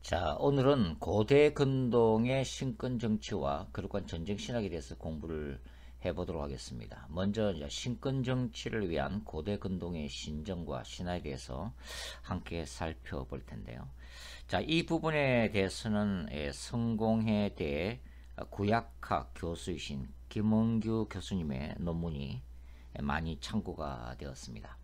자, 오늘은 고대 근동의 신권 정치와 그룹간 전쟁 신학에 대해서 공부를 해보도록 하겠습니다. 먼저 이제 신권 정치를 위한 고대 근동의 신정과 신화에 대해서 함께 살펴볼 텐데요. 자, 이 부분에 대해서는 성공회대 구약학 교수이신 김원규 교수님의 논문이 많이 참고가 되었습니다.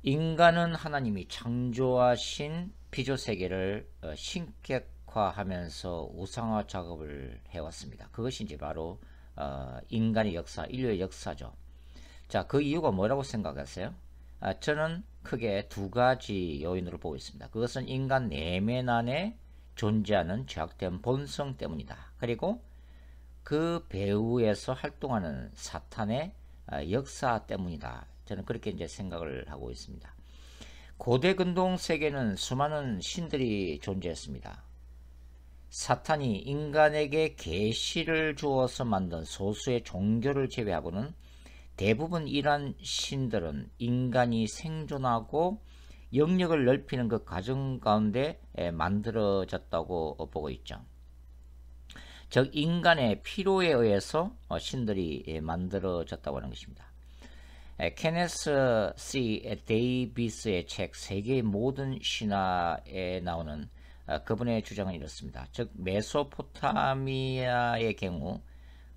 인간은 하나님이 창조하신 피조세계를 신격화하면서 우상화 작업을 해왔습니다. 그것이 이제 바로 인간의 역사, 인류의 역사죠. 자, 그 이유가 뭐라고 생각하세요? 저는 크게 두 가지 요인으로 보고 있습니다. 그것은 인간 내면 안에 존재하는 죄악된 본성 때문이다. 그리고 그 배후에서 활동하는 사탄의 역사 때문이다. 저는 그렇게 이제 생각을 하고 있습니다. 고대 근동 세계는 수많은 신들이 존재했습니다. 사탄이 인간에게 계시를 주어서 만든 소수의 종교를 제외하고는 대부분 이러한 신들은 인간이 생존하고 영역을 넓히는 그 과정 가운데 만들어졌다고 보고 있죠. 즉 인간의 필요에 의해서 신들이 만들어졌다고 하는 것입니다. 케네스 C. 데이비스의 책 세계의 모든 신화에 나오는 그분의 주장은 이렇습니다. 즉 메소포타미아의 경우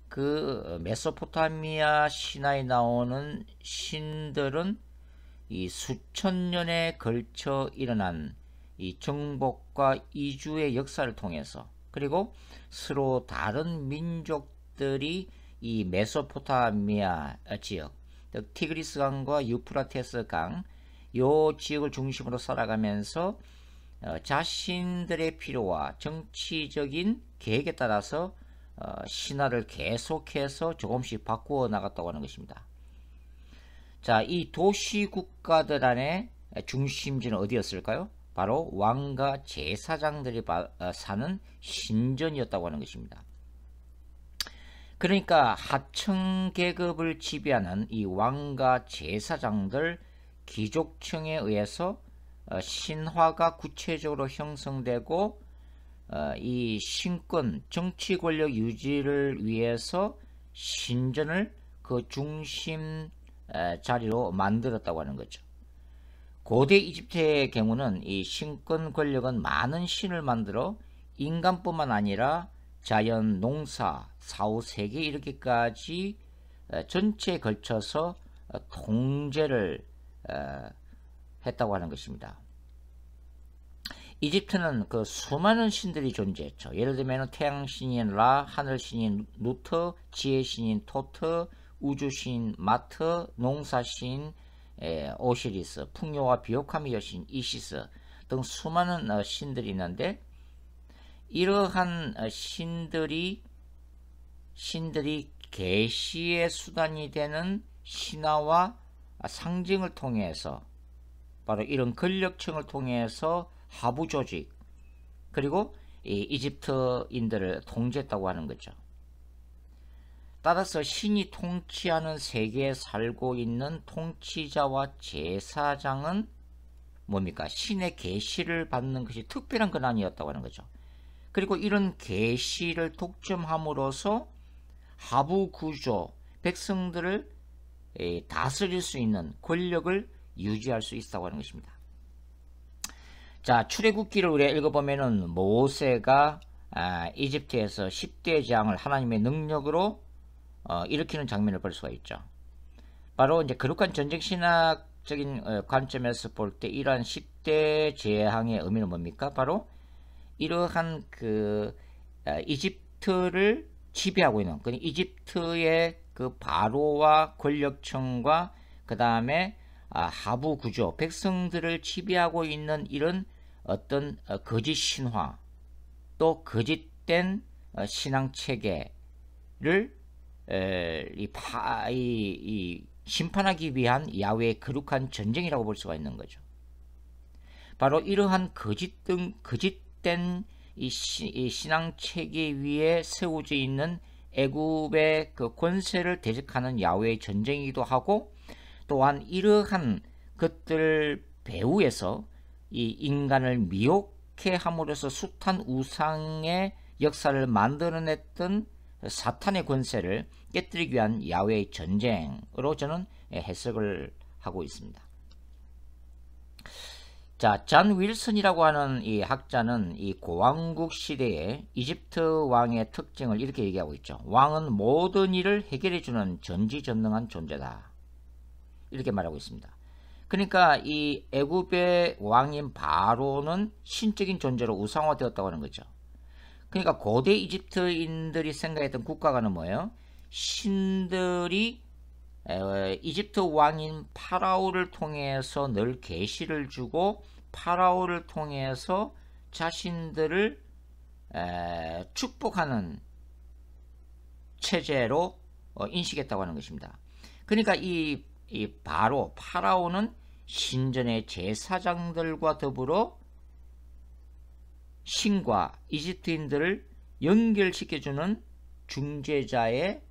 그 메소포타미아 신화에 나오는 신들은 이 수천 년에 걸쳐 일어난 이 정복과 이주의 역사를 통해서 그리고 서로 다른 민족들이 이 메소포타미아 지역, 티그리스 강과 유프라테스 강, 요 지역을 중심으로 살아가면서 자신들의 필요와 정치적인 계획에 따라서 신화를 계속해서 조금씩 바꾸어 나갔다고 하는 것입니다. 자, 이 도시 국가들 안에 중심지는 어디였을까요? 바로 왕과 제사장들이 사는 신전이었다고 하는 것입니다. 그러니까 하층 계급을 지배하는 이 왕과 제사장들 귀족층에 의해서 신화가 구체적으로 형성되고 이 신권 정치 권력 유지를 위해서 신전을 그 중심 자리로 만들었다고 하는 거죠. 고대 이집트의 경우는 이 신권 권력은 많은 신을 만들어 인간뿐만 아니라 자연, 농사, 사후 세계 이렇게까지 전체에 걸쳐서 통제를 했다고 하는 것입니다. 이집트는 그 수많은 신들이 존재했죠. 예를 들면 태양신인 라, 하늘신인 누트, 지혜신인 토트, 우주신 마트, 농사신 오시리스, 풍요와 비옥함의 여신 이시스 등 수많은 신들이 있는데 이러한 신들이 계시의 수단이 되는 신화와 상징을 통해서 바로 이런 권력층을 통해서 하부 조직 그리고 이 이집트인들을 통제했다고 하는 거죠. 따라서 신이 통치하는 세계에 살고 있는 통치자와 제사장은 뭡니까? 신의 계시를 받는 것이 특별한 권한이었다고 하는 거죠. 그리고 이런 계시를 독점함으로써 하부 구조, 백성들을 다스릴 수 있는 권력을 유지할 수 있다고 하는 것입니다. 자, 출애굽기를 우리가 읽어보면은 모세가 이집트에서 10대 재앙을 하나님의 능력으로 일으키는 장면을 볼 수가 있죠. 바로 이제 거룩한 전쟁 신학적인 관점에서 볼 때 이러한 10대 재앙의 의미는 뭡니까? 바로 이러한 그 이집트를 지배하고 있는 그 이집트의 그 바로와 권력층과 그 다음에 하부 구조 백성들을 지배하고 있는 이런 어떤 거짓 신화 또 거짓된 신앙 체계를 심판하기 위한 야훼의 거룩한 전쟁이라고 볼 수가 있는 거죠. 바로 이러한 거짓된 이 신앙 체계 위에 세워져 있는 애굽의 그 권세를 대적하는 야훼의 전쟁이기도 하고 또한 이러한 것들 배후에서 이 인간을 미혹 그렇게 함으로써 숱한 우상의 역사를 만들어냈던 사탄의 권세를 깨뜨리기 위한 야훼의 전쟁으로 저는 해석을 하고 있습니다. 자, 존 윌슨이라고 하는 이 학자는 이 고왕국 시대의 이집트 왕의 특징을 이렇게 얘기하고 있죠. 왕은 모든 일을 해결해주는 전지전능한 존재다. 이렇게 말하고 있습니다. 그러니까 이 애굽의 왕인 바로는 신적인 존재로 우상화되었다고 하는 거죠. 그러니까 고대 이집트인들이 생각했던 국가관은 뭐예요? 신들이 이집트 왕인 파라오를 통해서 늘 계시를 주고 파라오를 통해서 자신들을 축복하는 체제로 인식했다고 하는 것입니다. 그러니까 이 파라오는 신전의 제사장들과 더불어 신과 이집트인들을 연결시켜주는 중재자의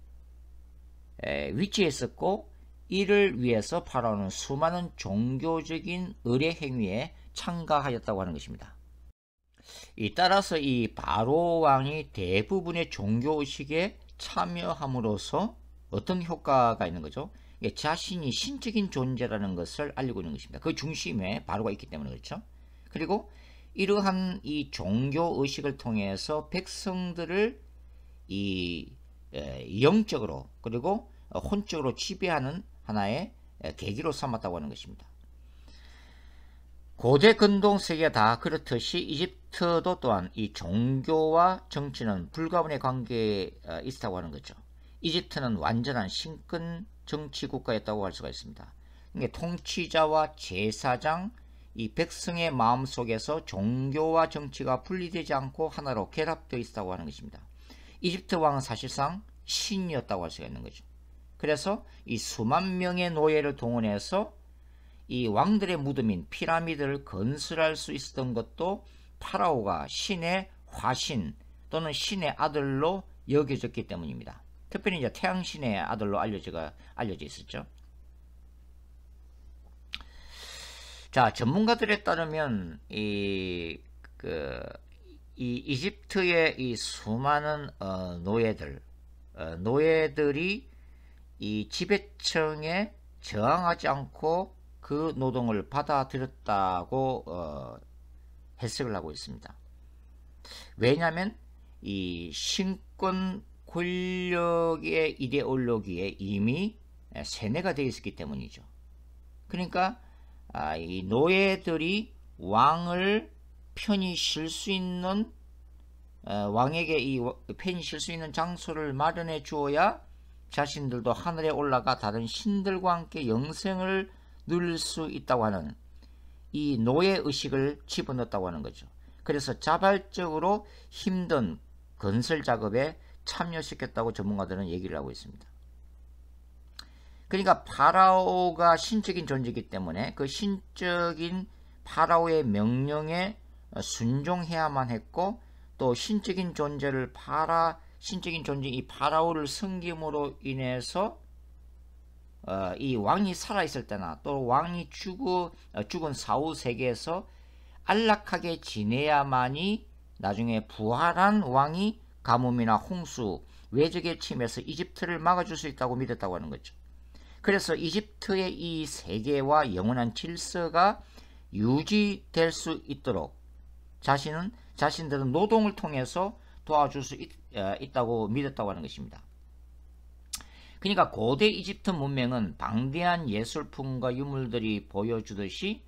위치에 있었고, 이를 위해서 파라오는 수많은 종교적인 의례 행위에 참가하였다고 하는 것입니다. 따라서 이 바로 왕이 대부분의 종교의식에 참여함으로써 어떤 효과가 있는 거죠? 자신이 신적인 존재라는 것을 알리고 있는 것입니다. 그 중심에 바로가 있기 때문에 그렇죠. 그리고 이러한 이 종교의식을 통해서 백성들을 영적으로 그리고 혼적으로 지배하는 하나의 계기로 삼았다고 하는 것입니다. 고대 근동 세계가 다 그렇듯이 이집트도 또한 이 종교와 정치는 불가분의 관계에 있었다고 하는 거죠. 이집트는 완전한 신권 정치 국가였다고 할 수가 있습니다. 그러니까 통치자와 제사장, 이 백성의 마음속에서 종교와 정치가 분리되지 않고 하나로 결합되어 있었다고 하는 것입니다. 이집트 왕은 사실상 신이었다고 할 수가 있는 거죠. 그래서 이 수만 명의 노예를 동원해서 이 왕들의 무덤인 피라미드를 건설할 수 있었던 것도 파라오가 신의 화신 또는 신의 아들로 여겨졌기 때문입니다. 특별히 이제 태양신의 아들로 알려져 있었죠. 자, 전문가들에 따르면 이집트의 이 수많은 노예들이 이 지배층에 저항하지 않고 그 노동을 받아들였다고 해석을 하고 있습니다. 왜냐하면 이 신권 권력의 이데올로기에 이미 세뇌가 되어 있었기 때문이죠. 그러니까 이 노예들이 왕을 편히 쉴 수 있는 왕에게 이 편히 쉴 수 있는 장소를 마련해 주어야 자신들도 하늘에 올라가 다른 신들과 함께 영생을 누릴 수 있다고 하는 이 노예 의식을 집어넣었다고 하는 거죠. 그래서 자발적으로 힘든 건설 작업에 참여시켰다고 전문가들은 얘기를 하고 있습니다. 그러니까 파라오가 신적인 존재이기 때문에 그 신적인 파라오의 명령에 순종해야만 했고, 또 신적인 존재를 신적인 존재 이 파라오를 섬김으로 인해서 이 왕이 살아있을 때나 또 왕이 죽은 사후 세계에서 안락하게 지내야만이 나중에 부활한 왕이 가뭄이나 홍수, 외적의 침에서 이집트를 막아줄 수 있다고 믿었다고 하는 거죠. 그래서 이집트의 이 세계와 영원한 질서가 유지될 수 있도록 자신들은 노동을 통해서 도와줄 수 있다고 믿었다고 하는 것입니다. 그러니까 고대 이집트 문명은 방대한 예술품과 유물들이 보여주듯이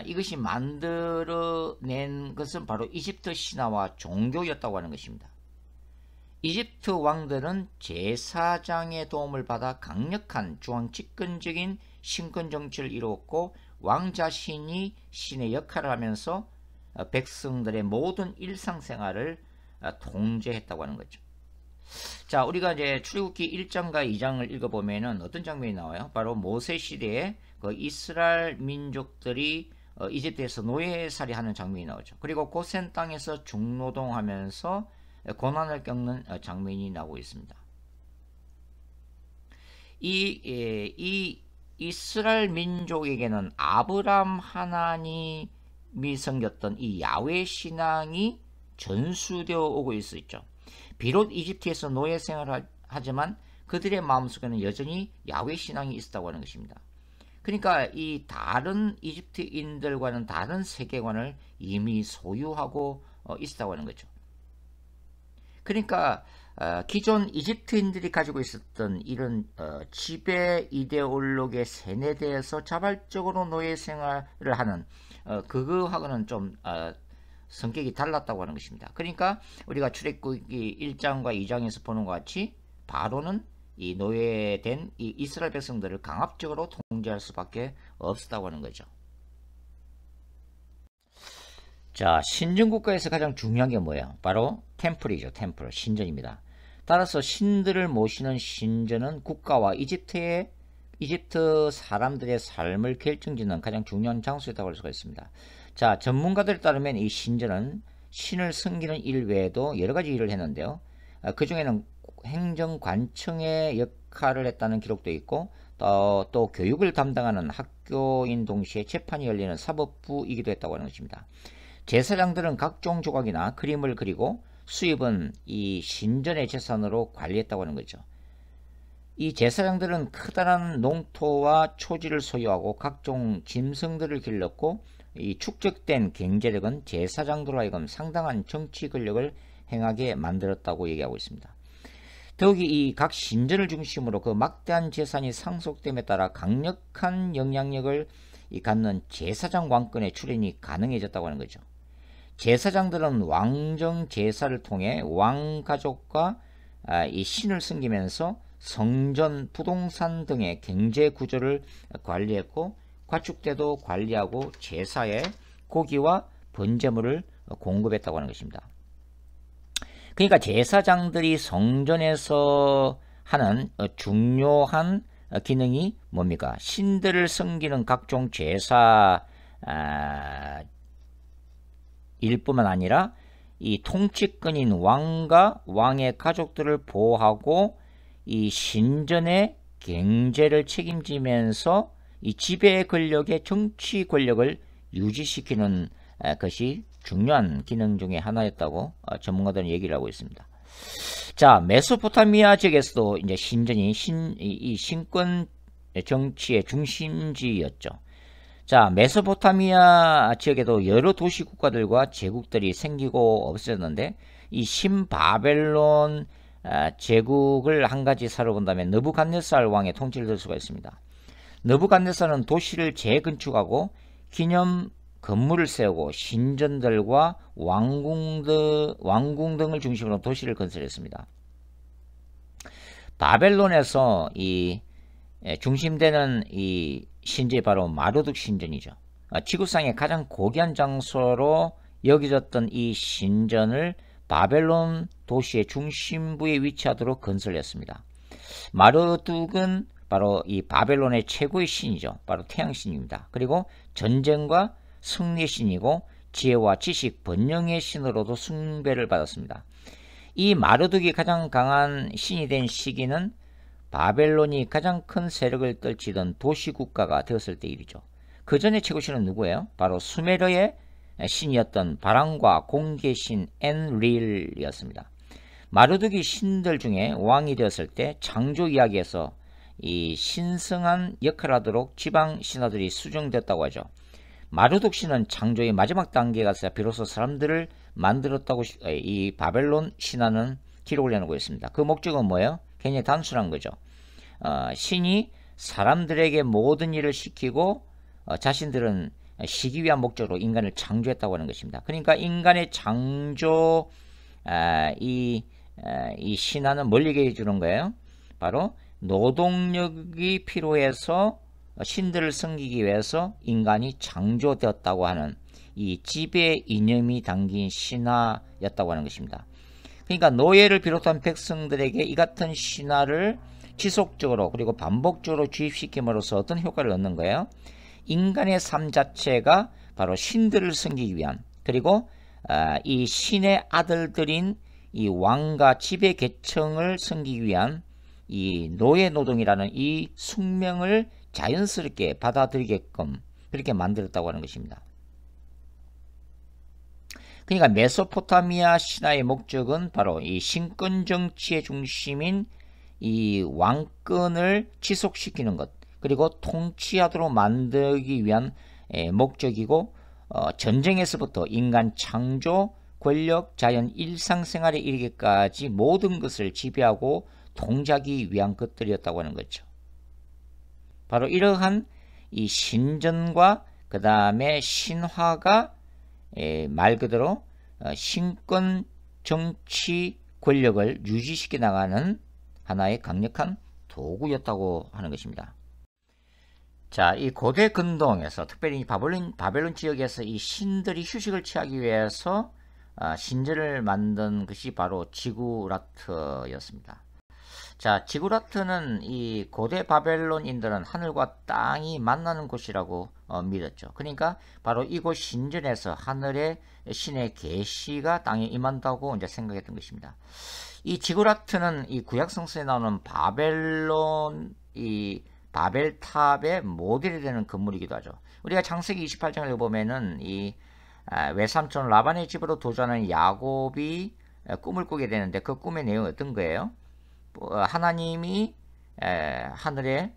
이것이 만들어낸 것은 바로 이집트 신화와 종교였다고 하는 것입니다. 이집트 왕들은 제사장의 도움을 받아 강력한 중앙 집권적인 신권 정치를 이루었고, 왕 자신이 신의 역할을 하면서 백성들의 모든 일상생활을 통제했다고 하는 거죠. 자, 우리가 이제 출애굽기 1장과 2장을 읽어보면은 어떤 장면이 나와요? 바로 모세 시대에 그 이스라엘 민족들이 이집트에서 노예살이 하는 장면이 나오죠. 그리고 고센 땅에서 중노동하면서 고난을 겪는 장면이 나오고 있습니다. 이 이스라엘 민족에게는 아브람 하나님이 이미 생겼던 이 야훼 신앙이 전수되어 오고 있었죠. 비록 이집트에서 노예 생활을 하지만 그들의 마음속에는 여전히 야훼 신앙이 있었다고 하는 것입니다. 그러니까 이 다른 이집트인들과는 다른 세계관을 이미 소유하고 있었다고 하는 거죠. 그러니까 기존 이집트인들이 가지고 있었던 이런 지배 이데올로기의 세뇌대에서 자발적으로 노예 생활을 하는 그거하고는 좀 성격이 달랐다고 하는 것입니다. 그러니까 우리가 출애굽기 1장과 2장에서 보는 것 같이 바로는 이 노예된 이 이스라엘 백성들을 강압적으로 통제할 수밖에 없었다고 하는 거죠. 자, 신전국가에서 가장 중요한 게 뭐예요? 바로 템플이죠. 템플, 신전입니다. 따라서 신들을 모시는 신전은 국가와 이집트 사람들의 삶을 결정짓는 가장 중요한 장소였다고 할 수가 있습니다. 자, 전문가들에 따르면 이 신전은 신을 섬기는 일 외에도 여러 가지 일을 했는데요. 그 중에는 행정관청의 역할을 했다는 기록도 있고 또 교육을 담당하는 학교인 동시에 재판이 열리는 사법부이기도 했다고 하는 것입니다. 제사장들은 각종 조각이나 그림을 그리고 수입은 이 신전의 재산으로 관리했다고 하는 거죠. 이 제사장들은 커다란 농토와 초지를 소유하고 각종 짐승들을 길렀고 이 축적된 경제력은 제사장들로 하여금 상당한 정치 권력을 행하게 만들었다고 얘기하고 있습니다. 더욱이 이 각 신전을 중심으로 그 막대한 재산이 상속됨에 따라 강력한 영향력을 갖는 제사장 왕권의 출현이 가능해졌다고 하는 거죠. 제사장들은 왕정 제사를 통해 왕 가족과 이 신을 섬기면서 성전, 부동산 등의 경제 구조를 관리했고 과축대도 관리하고 제사에 고기와 번제물을 공급했다고 하는 것입니다. 그러니까 제사장들이 성전에서 하는 중요한 기능이 뭡니까? 신들을 섬기는 각종 제사 일뿐만 아니라 이 통치권인 왕과 왕의 가족들을 보호하고 이 신전의 경제를 책임지면서 이 지배 권력의 정치 권력을 유지시키는 것이 중요한 기능 중에 하나였다고 전문가들은 얘기를 하고 있습니다. 자, 메소포타미아 지역에서도 이제 신전이 이 신권 정치의 중심지였죠. 자, 메소포타미아 지역에도 여러 도시 국가들과 제국들이 생기고 없어졌는데 이 신바벨론 제국을 한 가지 살펴본다면 느부갓네살 왕의 통치를 들 수가 있습니다. 느부갓네살은 도시를 재건축하고 기념 건물을 세우고 신전들과 왕궁 등을 중심으로 도시를 건설했습니다. 바벨론에서 이 중심되는 이 신전이 바로 마르둑 신전이죠. 지구상의 가장 고귀한 장소로 여겨졌던 이 신전을 바벨론 도시의 중심부에 위치하도록 건설했습니다. 마르둑은 바로 이 바벨론의 최고의 신이죠. 바로 태양신입니다. 그리고 전쟁과 승리의 신이고 지혜와 지식, 번영의 신으로도 숭배를 받았습니다. 이 마르둑이 가장 강한 신이 된 시기는 바벨론이 가장 큰 세력을 떨치던 도시국가가 되었을 때 일이죠. 그 전에 최고신은 누구예요? 바로 수메르의 신이었던 바람과 공기의 신 엔릴이었습니다. 마르둑이 신들 중에 왕이 되었을 때 창조 이야기에서 이 신성한 역할을 하도록 지방 신하들이 수정됐다고 하죠. 마르둑 신은 창조의 마지막 단계에 가서 비로소 사람들을 만들었다고 이 바벨론 신화는 기록을 해놓고 있습니다. 그 목적은 뭐예요? 굉장히 단순한 거죠. 신이 사람들에게 모든 일을 시키고 자신들은 쉬기 위한 목적으로 인간을 창조했다고 하는 것입니다. 그러니까 인간의 창조 이 신화는 뭘 얘기해 주는 거예요? 바로 노동력이 필요해서 신들을 섬기기 위해서 인간이 창조되었다고 하는 이 지배 이념이 담긴 신화였다고 하는 것입니다. 그러니까 노예를 비롯한 백성들에게 이 같은 신화를 지속적으로 그리고 반복적으로 주입시킴으로써 어떤 효과를 얻는 거예요? 인간의 삶 자체가 바로 신들을 섬기기 위한 그리고 이 신의 아들들인 이 왕과 지배 계층을 섬기기 위한 이 노예 노동이라는 이 숙명을 자연스럽게 받아들이게끔 그렇게 만들었다고 하는 것입니다. 그러니까 메소포타미아 신화의 목적은 바로 이 신권 정치의 중심인 이 왕권을 지속시키는 것, 그리고 통치하도록 만들기 위한 목적이고, 전쟁에서부터 인간 창조, 권력, 자연, 일상생활에 이르기까지 모든 것을 지배하고 통제하기 위한 것들이었다고 하는 거죠. 바로 이러한 이 신전과 그 다음에 신화가 말 그대로 신권 정치 권력을 유지시켜 나가는 하나의 강력한 도구였다고 하는 것입니다. 자, 이 고대 근동에서 특별히 바벨론 지역에서 이 신들이 휴식을 취하기 위해서 신전을 만든 것이 바로 지구라트였습니다. 자, 지구라트는 이 고대 바벨론인들은 하늘과 땅이 만나는 곳이라고 믿었죠. 그러니까 바로 이곳 신전에서 하늘의 신의 계시가 땅에 임한다고 이제 생각했던 것입니다. 이 지구라트는 이 구약 성서에 나오는 바벨론 이 바벨탑의 모델이 되는 건물이기도 하죠. 우리가 창세기 28장을 보면은 이 외삼촌 라반의 집으로 도전하는 야곱이 꿈을 꾸게 되는데 그 꿈의 내용은 어떤 거예요? 하나님이 하늘에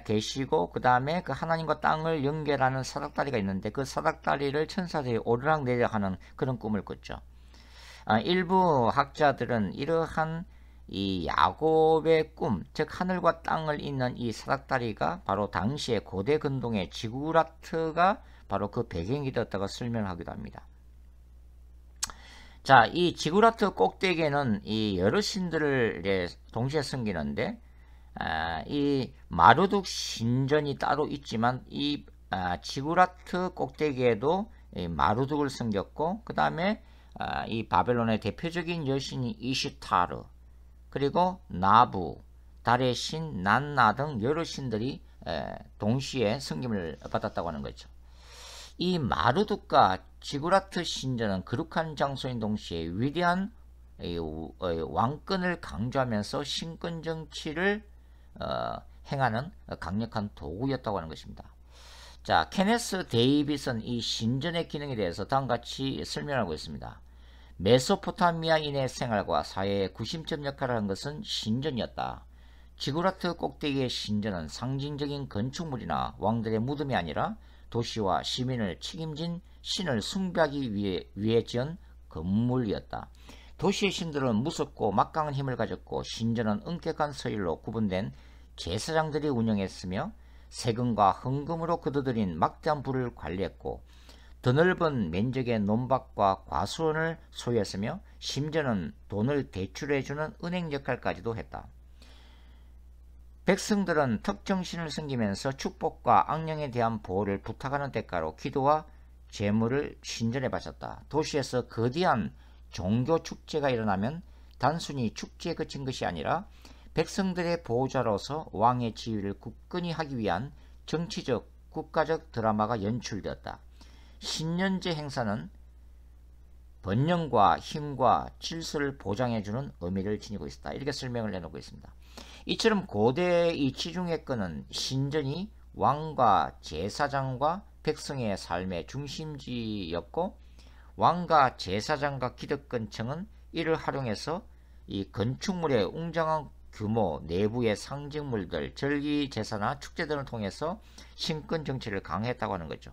계시고 그 다음에 그 하나님과 땅을 연결하는 사닥다리가 있는데 그 사닥다리를 천사들이 오르락내리락 하는 그런 꿈을 꿨죠. 일부 학자들은 이러한 이 야곱의 꿈, 즉 하늘과 땅을 잇는 이 사닥다리가 바로 당시의 고대 근동의 지구라트가 바로 그 배경이 되었다고 설명하기도 합니다. 자, 이 지구라트 꼭대기에는 이 여러 신들을 동시에 섬기는데 이 마르둑 신전이 따로 있지만 이 지구라트 꼭대기에도 마르둑을 섬겼고 그 다음에 이 바벨론의 대표적인 여신이 이슈타르, 그리고 나부, 달의 신, 난나 등 여러 신들이 동시에 섬김을 받았다고 하는 거죠. 이 마르둑과 지구라트 신전은 거룩한 장소인 동시에 위대한 왕권을 강조하면서 신권 정치를 행하는 강력한 도구였다고 하는 것입니다. 자, 케네스 데이빗은 이 신전의 기능에 대해서 다음같이 설명하고 있습니다. 메소포타미아인의 생활과 사회의 구심점 역할을 한 것은 신전이었다. 지구라트 꼭대기의 신전은 상징적인 건축물이나 왕들의 무덤이 아니라 도시와 시민을 책임진 신을 숭배하기 위해 지은 건물이었다. 도시의 신들은 무섭고 막강한 힘을 가졌고 신전은 엄격한 서열로 구분된 제사장들이 운영했으며 세금과 헌금으로 거둬들인 막대한 부를 관리했고 드넓은 면적의 논밭과 과수원을 소유했으며 심지어는 돈을 대출해주는 은행 역할까지도 했다. 백성들은 특정 신을 섬기면서 축복과 악령에 대한 보호를 부탁하는 대가로 기도와 제물을 신전에 바쳤다. 도시에서 거대한 종교 축제가 일어나면 단순히 축제에 그친 것이 아니라 백성들의 보호자로서 왕의 지위를 굳건히 하기 위한 정치적, 국가적 드라마가 연출되었다. 신년제 행사는 번영과 힘과 질서를 보장해주는 의미를 지니고 있다. 이렇게 설명을 내놓고 있습니다. 이처럼 고대 이 지중해권은 신전이 왕과 제사장과 백성의 삶의 중심지였고 왕과 제사장과 기득권층은 이를 활용해서 이 건축물의 웅장한 규모, 내부의 상징물들, 절기제사나 축제 등을 통해서 신권 정치를 강화했다고 하는 거죠.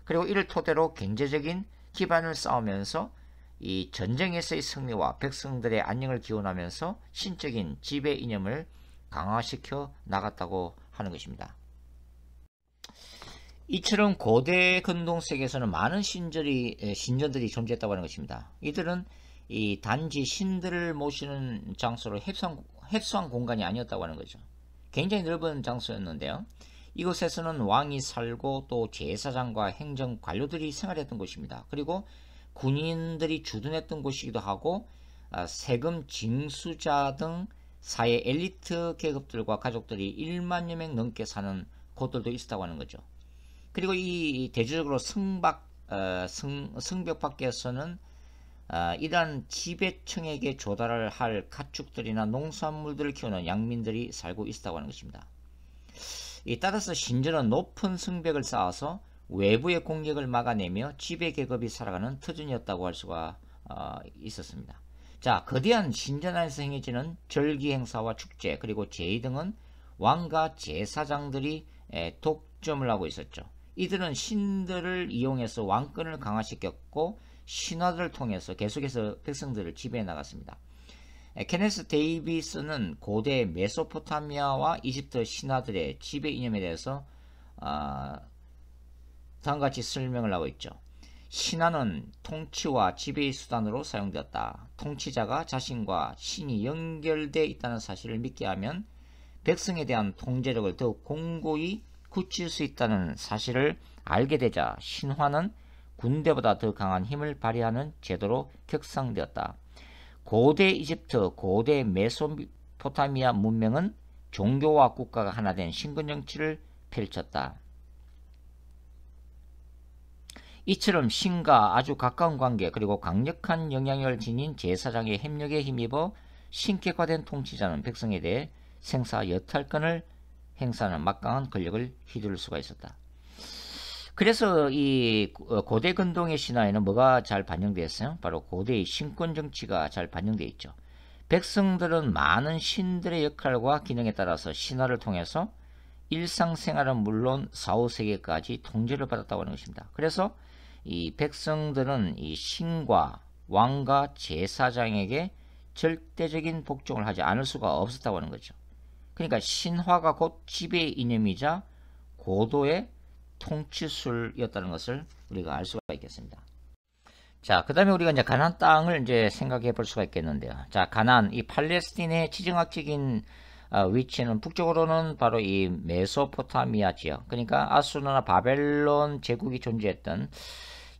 그리고 이를 토대로 경제적인 기반을 쌓으면서 이 전쟁에서의 승리와 백성들의 안녕을 기원하면서 신적인 지배 이념을 강화시켜 나갔다고 하는 것입니다. 이처럼 고대 근동 세계에서는 많은 신전들이 존재했다고 하는 것입니다. 이들은 이 단지 신들을 모시는 장소로 협소한 공간이 아니었다고 하는 거죠. 굉장히 넓은 장소였는데요. 이곳에서는 왕이 살고 또 제사장과 행정 관료들이 생활했던 곳입니다. 그리고 군인들이 주둔했던 곳이기도 하고 세금 징수자 등 사회 엘리트 계급들과 가족들이 1만여 명 넘게 사는 곳들도 있었다고 하는 거죠. 그리고 이 대조적으로 성벽 밖에서는 이러한 지배층에게 조달을 할 가축들이나 농산물들을 키우는 양민들이 살고 있었다고 하는 것입니다. 따라서 신전은 높은 성벽을 쌓아서 외부의 공격을 막아내며 지배 계급이 살아가는 터전이었다고 할 수가 있었습니다. 자, 거대한 신전 안에서 행해지는 절기 행사와 축제 그리고 제의 등은 왕과 제사장들이 독점을 하고 있었죠. 이들은 신들을 이용해서 왕권을 강화시켰고 신화들을 통해서 계속해서 백성들을 지배해 나갔습니다. 케네스 데이비스는 고대 메소포타미아와 이집트 신화들의 지배 이념에 대해서 다음과 같이 설명을 하고 있죠. 신화는 통치와 지배의 수단으로 사용되었다. 통치자가 자신과 신이 연결되어 있다는 사실을 믿게 하면 백성에 대한 통제력을 더욱 공고히 굳힐 수 있다는 사실을 알게 되자 신화는 군대보다 더 강한 힘을 발휘하는 제도로 격상되었다. 고대 이집트, 고대 메소포타미아 문명은 종교와 국가가 하나 된 신권 정치를 펼쳤다. 이처럼 신과 아주 가까운 관계 그리고 강력한 영향력을 지닌 제사장의 협력에 힘입어 신격화된 통치자는 백성에 대해 생사 여탈권을 행사하는 막강한 권력을 휘두를 수가 있었다. 그래서 이 고대 근동의 신화에는 뭐가 잘 반영되어 있어요? 바로 고대의 신권 정치가 잘 반영되어 있죠. 백성들은 많은 신들의 역할과 기능에 따라서 신화를 통해서 일상생활은 물론 사후세계까지 통제를 받았다고 하는 것입니다. 그래서 이 백성들은 이 신과 왕과 제사장에게 절대적인 복종을 하지 않을 수가 없었다고 하는 거죠. 그러니까 신화가 곧 지배의 이념이자 고도의 통치술이었다는 것을 우리가 알 수가 있겠습니다. 자, 그 다음에 우리가 이제 가나안 땅을 이제 생각해 볼 수가 있겠는데요. 자, 가나안, 이 팔레스틴의 지정학적인 위치는 북쪽으로는 바로 이 메소포타미아 지역, 그러니까 아수르나 바벨론 제국이 존재했던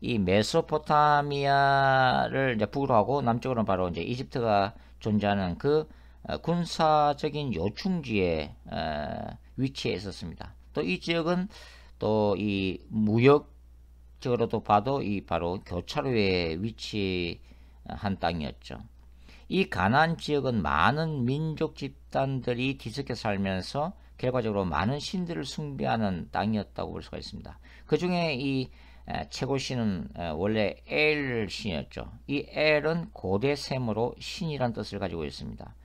이 메소포타미아를 이제 북으로 하고 남쪽으로는 바로 이제 이집트가 존재하는 그 군사적인 요충지에 위치해 있었습니다. 또 이 지역은 또 이 무역적으로도 봐도 이 바로 교차로에 위치한 땅이었죠. 이 가나안 지역은 많은 민족 집단들이 뒤섞여 살면서 결과적으로 많은 신들을 숭배하는 땅이었다고 볼 수가 있습니다. 그 중에 이 최고 신은 원래 엘 신이었죠. 이 엘은 고대 셈으로 신이란 뜻을 가지고 있습니다.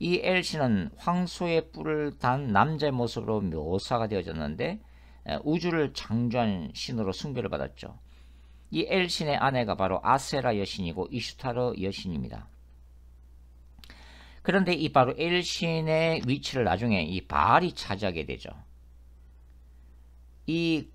이 엘 신은 황소의 뿔을 단 남자의 모습으로 묘사가 되어졌는데 우주를 창조한 신으로 숭배를 받았죠. 이 엘 신의 아내가 바로 아세라 여신이고 이슈타르 여신입니다. 그런데 이 바로 엘 신의 위치를 나중에 이 바알이 차지하게 되죠. 이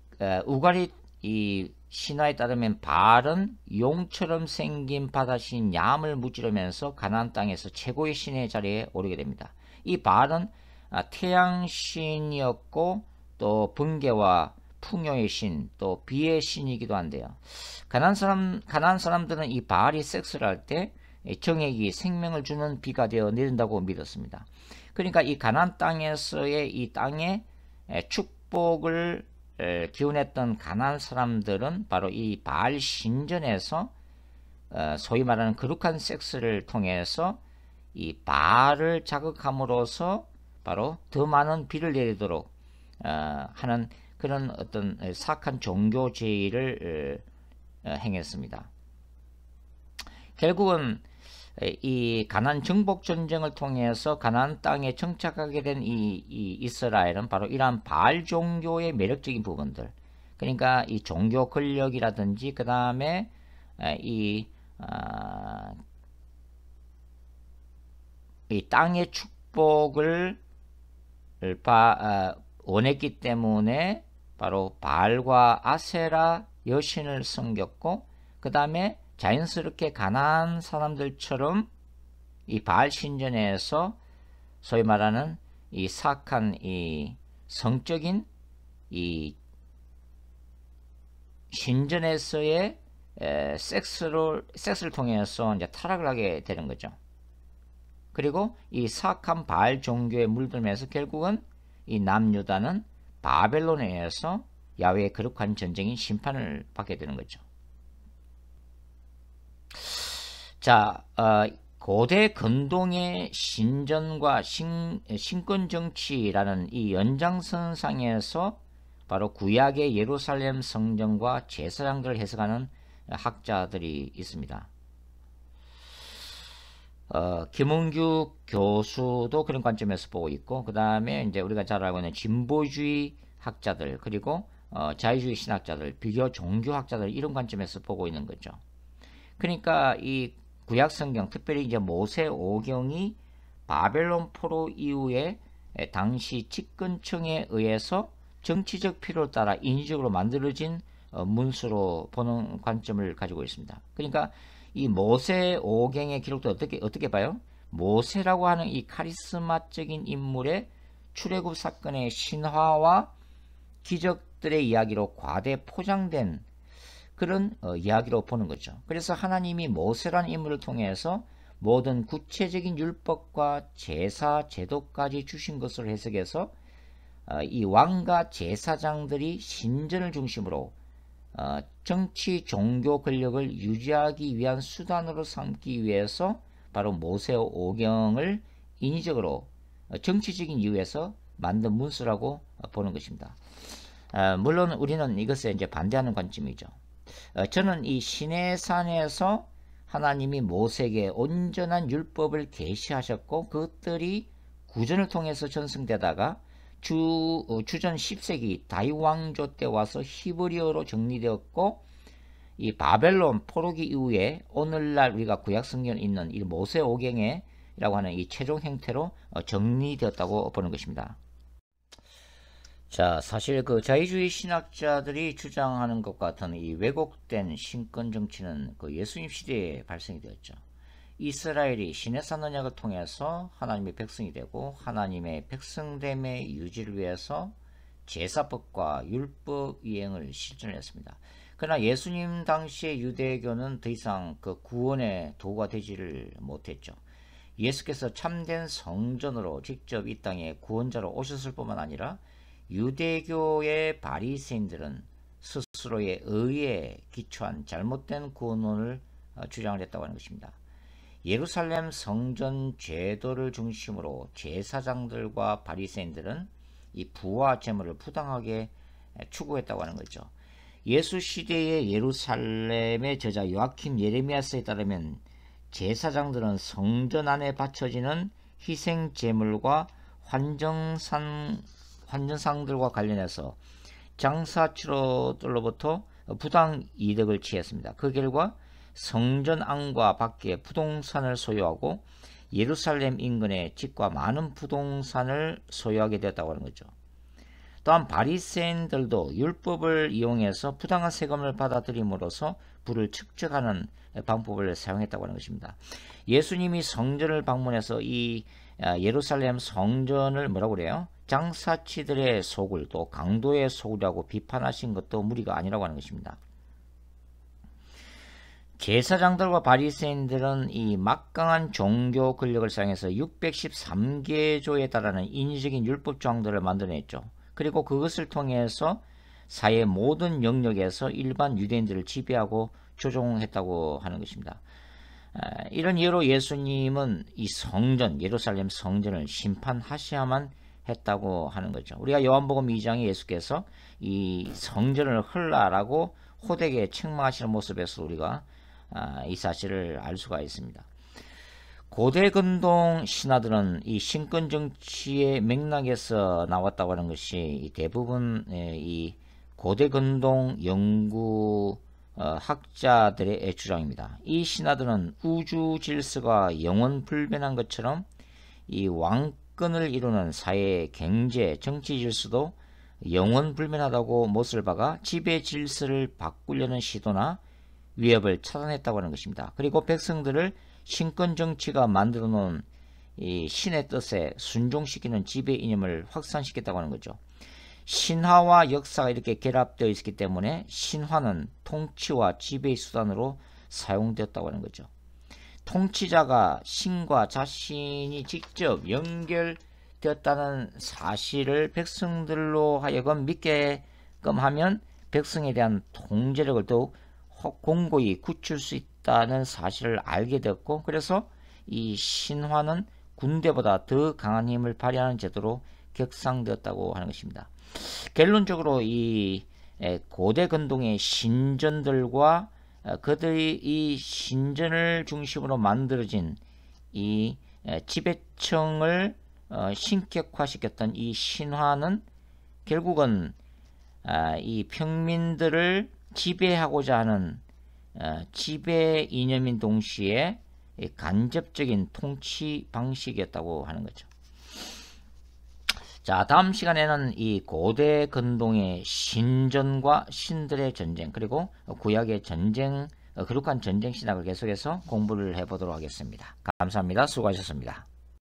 우가리 이 신화에 따르면 바알은 용처럼 생긴 바다신 얌을 무찌르면서 가나안 땅에서 최고의 신의 자리에 오르게 됩니다. 이 바알은 태양신이었고 또 번개와 풍요의 신, 또 비의 신이기도 한데요. 가나안 사람들은 이 바알이 섹스를 할 때 정액이 생명을 주는 비가 되어 내린다고 믿었습니다. 그러니까 이 가나안 땅에서의 이 땅의 축복을 기원했던 가나안 사람들은 바로 이 바알 신전에서 소위 말하는 거룩한 섹스를 통해서 이 바알을 자극함으로써 바로 더 많은 비를 내리도록 하는 그런 어떤 사악한 종교 제의를 행했습니다. 결국은 이 가나안 정복 전쟁을 통해서 가나안 땅에 정착하게 된 이 이스라엘은 바로 이러한 바알 종교의 매력적인 부분들, 그러니까 이 종교 권력이라든지 그 다음에 이 땅의 축복을 원했기 때문에 바로 바알과 아세라 여신을 섬겼고, 그 다음에 자연스럽게 가나안 사람들처럼 이 바알 신전에서 소위 말하는 이 사악한 이 성적인 이 신전에서의 섹스를 통해서 이제 타락을 하게 되는 거죠. 그리고 이 사악한 바알 종교에 물들면서 결국은 이 남유다는 바벨론에 의해서 야훼의 거룩한 전쟁인 심판을 받게 되는 거죠. 자, 고대 근동의 신전과 신권 정치라는 이 연장선상에서 바로 구약의 예루살렘 성전과 제사장들을 해석하는 학자들이 있습니다. 김은규 교수도 그런 관점에서 보고 있고, 그 다음에 이제 우리가 잘 알고 있는 진보주의 학자들, 그리고 자유주의 신학자들, 비교 종교학자들, 이런 관점에서 보고 있는 거죠. 그러니까 이 구약 성경, 특별히 이제 모세 오경이 바벨론 포로 이후에 당시 집권층에 의해서 정치적 필요에 따라 인위적으로 만들어진 문서로 보는 관점을 가지고 있습니다. 그러니까 이 모세 오경의 기록도 어떻게 봐요? 모세라고 하는 이 카리스마적인 인물의 출애굽 사건의 신화와 기적들의 이야기로 과대 포장된 그런 이야기로 보는 거죠. 그래서 하나님이 모세라는 인물을 통해서 모든 구체적인 율법과 제사 제도까지 주신 것으로 해석해서 이 왕과 제사장들이 신전을 중심으로 정치 종교 권력을 유지하기 위한 수단으로 삼기 위해서 바로 모세 오경을 인위적으로 정치적인 이유에서 만든 문서라고 보는 것입니다. 물론 우리는 이것에 이제 반대하는 관점이죠. 저는 이 시내산에서 하나님이 모세에게 온전한 율법을 계시하셨고 그것들이 구전을 통해서 전승되다가 주전 10세기 다윗 왕조 때 와서 히브리어로 정리되었고, 이 바벨론 포로기 이후에 오늘날 우리가 구약 성경에 있는 이 모세 오경이라고 하는 이 최종 형태로 정리되었다고 보는 것입니다. 자, 사실 그 자유주의 신학자들이 주장하는 것 같은 이 왜곡된 신권 정치는 그 예수님 시대에 발생이 되었죠. 이스라엘이 시내산 언약을 통해서 하나님의 백성이 되고 하나님의 백성됨의 유지를 위해서 제사법과 율법 이행을 실천했습니다. 그러나 예수님 당시의 유대교는 더 이상 그 구원의 도구가 되지를 못했죠. 예수께서 참된 성전으로 직접 이 땅에 구원자로 오셨을 뿐만 아니라 유대교의 바리새인들은 스스로의 의에 기초한 잘못된 구원론을 주장을 했다고 하는 것입니다. 예루살렘 성전 제도를 중심으로 제사장들과 바리새인들은 이 부와 제물을 부당하게 추구했다고 하는 거죠. 예수 시대의 예루살렘의 저자 요아킴 예레미야서에 따르면 제사장들은 성전 안에 바쳐지는 희생 제물과 환전상들과 관련해서 장사치로들로부터 부당 이득을 취했습니다. 그 결과 성전 안과 밖에 부동산을 소유하고 예루살렘 인근의 집과 많은 부동산을 소유하게 되었다고 하는 거죠. 또한 바리새인들도 율법을 이용해서 부당한 세금을 받아들임으로써 부를 축적하는 방법을 사용했다고 하는 것입니다. 예수님이 성전을 방문해서 이 예루살렘 성전을 뭐라고 그래요? 장사치들의 소굴, 또 강도의 소굴이라고 비판하신 것도 무리가 아니라고 하는 것입니다. 제사장들과 바리새인들은 이 막강한 종교 권력을 사용해서 613개조에 달하는 인위적인 율법 조항들을 만들어냈죠. 그리고 그것을 통해서 사회 모든 영역에서 일반 유대인들을 지배하고 조종했다고 하는 것입니다. 이런 이유로 예수님은 이 성전, 예루살렘 성전을 심판하셔야만 했다고 하는 거죠. 우리가 요한복음 2장에 예수께서 이 성전을 헐라라고 호되게 책망하시는 모습에서 우리가 이 사실을 알 수가 있습니다. 고대 근동 신화들은 이 신권 정치의 맥락에서 나왔다고 하는 것이 대부분 이 고대 근동 연구 학자들의 주장입니다. 이 신화들은 우주 질서가 영원 불변한 것처럼 이 왕권을 이루는 사회, 경제, 정치 질서도 영원 불변하다고 못을 박아 지배 질서를 바꾸려는 시도나 위협을 차단했다고 하는 것입니다. 그리고 백성들을 신권 정치가 만들어 놓은 이 신의 뜻에 순종시키는 지배 이념을 확산시켰다고 하는 거죠. 신화와 역사가 이렇게 결합되어 있기 때문에 신화는 통치와 지배의 수단으로 사용되었다고 하는 거죠. 통치자가 신과 자신이 직접 연결되었다는 사실을 백성들로 하여금 믿게끔 하면 백성에 대한 통제력을 더욱 공고히 굳힐 수 있다는 사실을 알게 되었고, 그래서 이 신화는 군대보다 더 강한 힘을 발휘하는 제도로 격상되었다고 하는 것입니다. 결론적으로 이 고대 근동의 신전들과 그들이 이 신전을 중심으로 만들어진 이 지배층을 신격화시켰던 이 신화는 결국은 이 평민들을 지배하고자 하는 지배 이념인 동시에 간접적인 통치 방식이었다고 하는 거죠. 자, 다음 시간에는 이 고대 근동의 신전과 신들의 전쟁, 그리고 구약의 전쟁, 거룩한 전쟁 신학을 계속해서 공부를 해보도록 하겠습니다. 감사합니다. 수고하셨습니다.